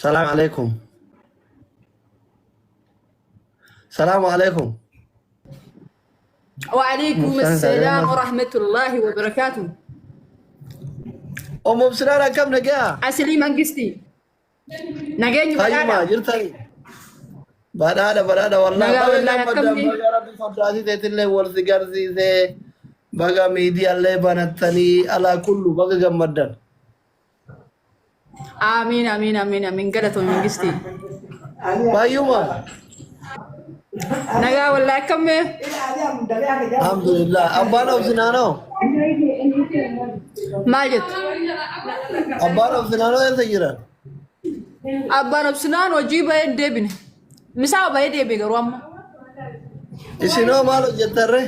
السلام عليكم. السلام عليكم. وعليكم مبسنة السلام تعليم. ورحمة الله وبركاته. أم مبسنة كم نجاة؟ أسلي منجستي نجاني هاي ما بدادا جرتني. بدادا والله نجا بقى والله كم مدام كمني بقى ربي فضلاتي تتلي ورثقار زي بقى ميديا اللي بنتني على كله بقى كم مدام. آمين آمين آمين آمين قدرتو منجستي بايوما. نجا والله كمي الحمد لله. أبانا وسنانو. ماجد أبانا وسنانو يا سجران. أبانا بسنان وجيبه يدبني مساو بايدي بيغروام إسنو مالو جتره.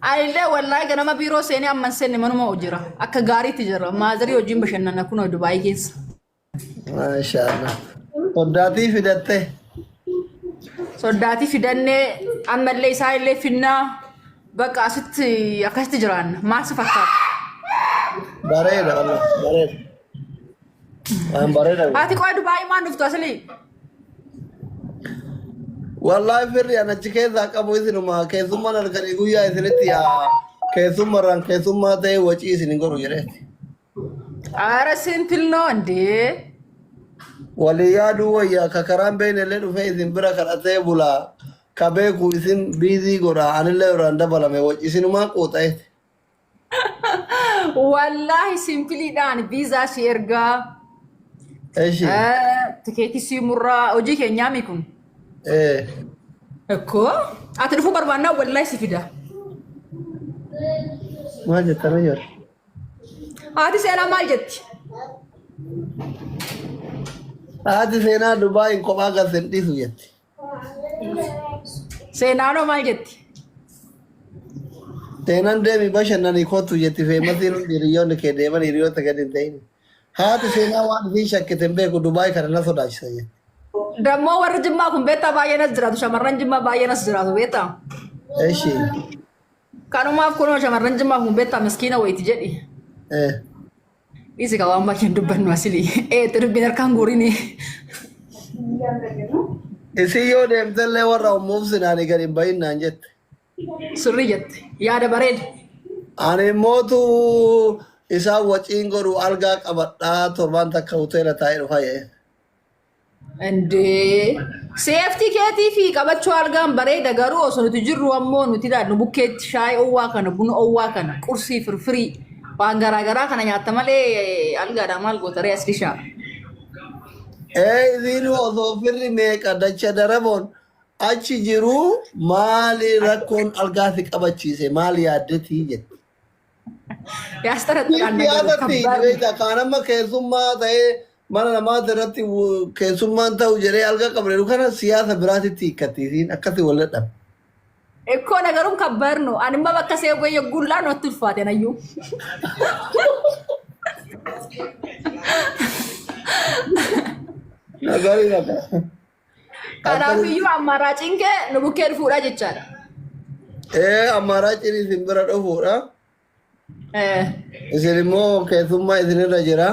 أي لا والله أنا ما بيرو سيني أما سيني منو ما أجرا أكا غاري تجرا ما زري وجيم بشنا نكون دبي جيس ما شاء الله. فضلاتي في دته. صداتي في دني أما اللي ساي اللي فينا بقى ست أكاس تجران ما سفكر بريدة والله بريدة. أنا بريدة. هاتي كوي دبي ما نفتو أصلي والله فري أنا كذا كابو إذن ما كذوما نركني قويا إذنتي يا كذوما ران كذوما تي وجي إذن يقولوا جريت أرى سيمبل نو أندي وليا دو يا ككرام بين اللي دو في إذن برا كراتي بولا كابيكو إذن بيزي غورا أنا اللي راندا بلا ما وجي إذن ما كوتاي والله سيمبلي دان فيزا شيرغا إيش تكيتي سيمورا أوجي كنيامي كون إيه أكو أتنفو بربانا والله سفيدا ما جت رجل هاتي سينا مال جت هذه سينا دبي كوبا كسنتي سويت سينانو مال جت تينان دمي باشن ناني كوتو جتي في مثيل ديريون كده من ديريون تكادين تين هذه سينا وان في شك تنبه دبي كرنا سودا شيء دمو ورجما كون بيتا باينا زراتو شمرن جما باينا زراتو بيتا إيش كانوا ما كونوا شمرن جما كون بيتا مسكينة ويتجدي إيه isi kawan makin dubban wasili terbinar kangurini isi yoo deemtellee warra ummuufsinaani gadi hin bahin naan jette. surri jette yaada bareeda Ani immootu isaa waciin godhu algaa qabadhaa torbaan takka hoteela taa'ee dhufa jedhe. ende safety keetii fi qabachuu algaan bareeda garuu osoo nuti jirru ammoo nuti nu bukkeetti shaayii owwaa kana buna owwaa kana qursii firfirii waan garaagaraa kana nyaatta malee algaadhaan maal gootaree as dishaa Isiin osoo firri meeqa dacha daraboon achi jiru maali rakkoon algaasi qabachiise maali yaaddetii jette. yaastarattidhaan Siyaasatti beektaa kaan amma keessummaa ta'ee mana namaa irratti keessummaan ta'u jedhee alga qabreeru kana siyaasa biraatitti hiikkattiisiin akkasi wal dadhabe. ekkoo nagaruun kabbarnu animma bakka seewwayya gullaa nutti ulfaaten ayyuu Nagari naka. kanaafiyyuu ammaraaciin kee nu bukkee dhufuudha jechaadha Ammaraa cini isin bira dhufuudha. Isin immoo keessummaa isinirra jira.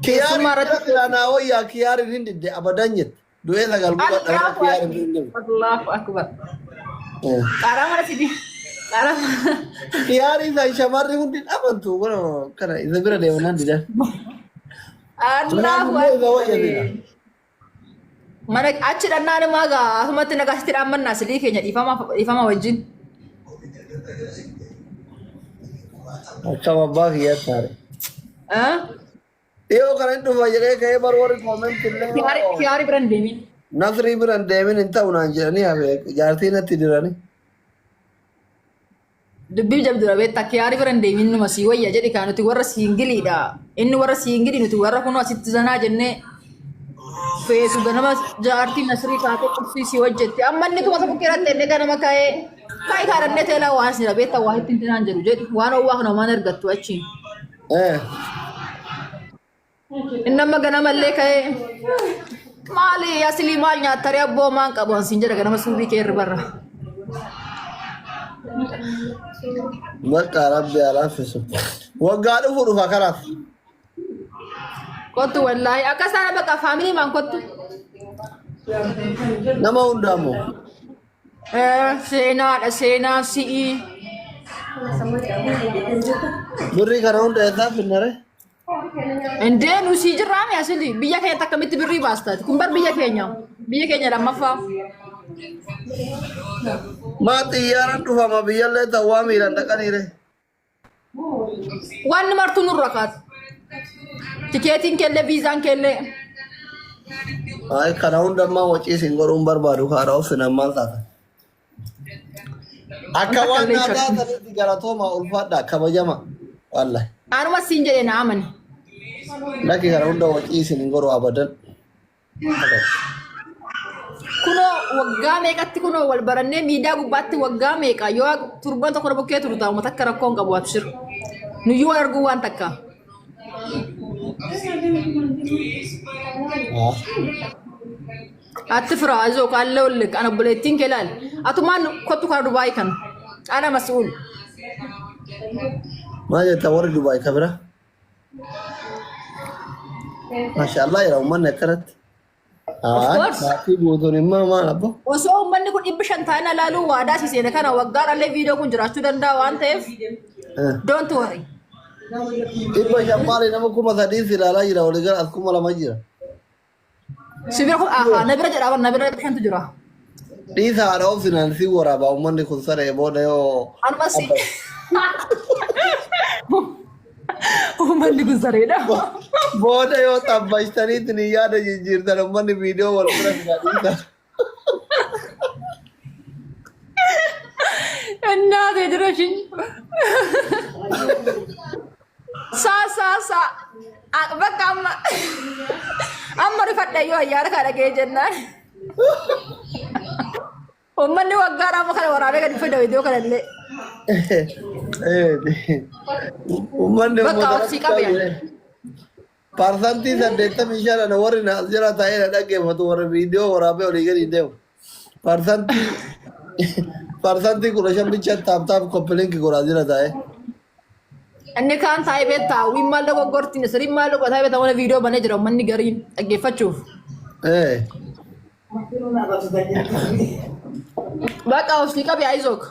Kiyaari Keessummaa irratti- irratti naa wayyaa kiyaariin hin didde abadan jette. Du'ee sagal buqa dhabaa kiyaariin hin didde. Allahu akbar. Qaraa mana sidi. Qaraa. Kiyaarii isaan shamarri hundi dhabantu kana isa bira deemanaan didan. Allahu Kanaafuu isa akbar. wayyadudha. Mana achi dhannaan maagaa asumatti nagaasitti dhaammannaa silii keenya dhiifama wajjin. Akkam abbaa kiyyaa taare. Dhiyoo kana hin dhufa jedhee ka'ee bar warri koomentii illee Kiyaari biran deemin. Nasrii biran deemin hin ta'u naan jedhanii hafe jaartii natti dirani. Dubbii jabdura beektaa kiyaari biran deemin numa sii wayya jedhi kaa nuti warra siingiliidha. Inni warra siingilii nuti warra kunoo asitti zanaa jennee feetu ganama jaartii nasrii kaatee qursii sii hojjetti. Amma inni tuma sabukki irratti enne ganama ka'ee kaa'ee kaadhannee teelaa waan sila beektaa waa ittiin tinaan jedhu jedhi waan owwaa kana waan argattu achiin. Inni amma ganama illee ka'ee maali asilii maal nyaattaree abboo maan qabu ansiin jedha ganama suubii kee irra barra. Bakka rabbi alaafisu. Waggaa dhufu dhufa kanaaf. Kottu wallahi akkasana bakka family man kottu. Nama hundaamo. Seenaa si'i. Birrii kana hunda eessaa finnare? Indee nu si jirraame asili biyya keenya akkamitti birrii baastati kun bar biyya keenya lammaffaa. Maa xiyyaaran dhufama biyyallee ta'uu miilan dhaqaniire. Waan martuu nurra kaatu. Tikeetiin kelle viizaan kelle. Ay kana hundammaa wacii isin godhuun barbaadu kaadha obsinan maal taata. Akka waan aadaa sanitti galatooma ulfaadha kabajama. Wallahi. Anuma siin jedhee na amani. Laki kana hunda wacii isin godhu abadan. Kuno waggaa meeqatti kuno wal barannee miidiyaa gubbaatti waggaa meeqa yoo turban tokko na bukkee turtaa uummata akka rakkoon qabu abshir. Nuyyuu wal arguu waan takka. Ati fira azoo kaalle olle ana buleettiin kelaal. Atumaan kottu kana Dubaay kan. Ana mas'uul. Maal jetta warri Dubaay kabira? Maashaallah yaa uummanni akkanatti. Maatii buutuun immoo maal abbo? Osoo uummanni kun 500 ta'an ilaaluu waadaa siseene kana waggaadhaallee viidiyoo kun jiraachuu danda'a waan ta'eef. Don't worry. 500 maali nama 3,000 ilaalaa jira walii gara as 2,000 jira. Sibira kun na bira jedhaa na bira 500 jira. Dhiisa haadha obsinaan si waraabaa uummanni kun saree booda yoo. Anuma si. Uummanni kun sareedha. Booda yoo xabbaistaniitti ni yaada jijjiirtan uummanni viidiyoo wal bira filadhiisa. እናቴ ድረሽኝ ሳ በቃ አመሪ ፈዳዩ አያር ካለገ ጀናን ኡመኒ ወጋራ መከረ ወራበ ገድ ፈዳው ቪዲዮ ከለለ ኡመኒ በቃ ሲቀበል ፐርሰንቲ ሰደተ ሚሻላ ነው ወርና አዝራ ታይና ደገ ፈቶ ወር ቪዲዮ ወራበ ወሊገን ይደው ፐርሰንቲ ኩረሸን ብቻ ታፕታፕ ኮፕሊንክ ጎራ ዝራ ታየ Inni kaan taa'ee beektaa wimmaal dhaqoo gortiin sirrii maal dhaqoo taa'ee beektaa waan viidiyoo banee jira uummanni gariin dhaggeeffachuuf. Bakka ofii qabi Aizok.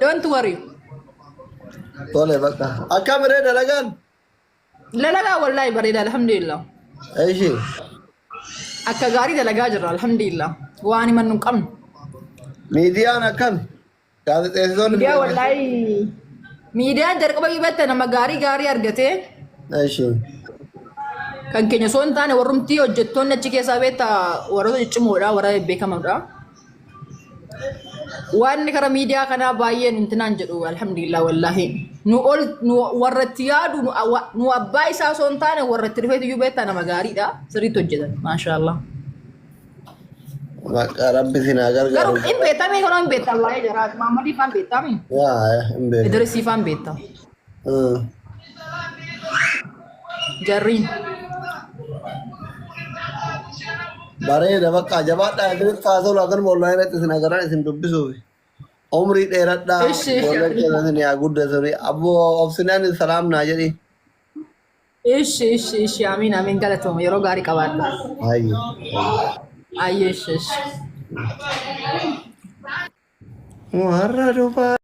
Don't worry. Tole bakka. Akka miree dalagaan? Dalagaa wallaahi bareeda alhamdulillah. Aishi. Akka gaarii dalagaa jirra alhamdulillah. Waan himan nu qabnu. Miidiyaan akkami? Gaazexeessitoonni. Miidiyaa wallaahi. Miidiyaan jalqaba ibatte nama gaarii argate. Aishi. Kan keenya osoo hin taane warrumtii hojjettoonni achi keessaa beektaa warroota ciccimoodha warra beekamaadha. Waan karaa miidiyaa kanaa baay'een intinaan jedhu alhamdulillah wallaahi. Nu warratti yaadu nu abbaa isaa osoo hin taane warratti dhufeetu iyyuu beektaa nama gaariidha. Sirriitti hojjetan maashaallah. Maka Rabbi sinaa gargaaru. Garuu hin beektamee kanoo hin beektaa waa'ee jiraatu. Maammadii faan beektami. Hin beektu. Idrisii faan beektaa. Jarriin. Bareeda bakka jabaadhaa Idris kaasoo lagan mollaa irratti isin agaraan isin dubbisuufi. Umrii dheeradhaa. Bolla keessatti yaa guddatanii abboo obsinaan salaam naa jedhi. Ishi amiin galatooma yeroo gaarii qabaadha. Ayyesh. Warra dhufaa.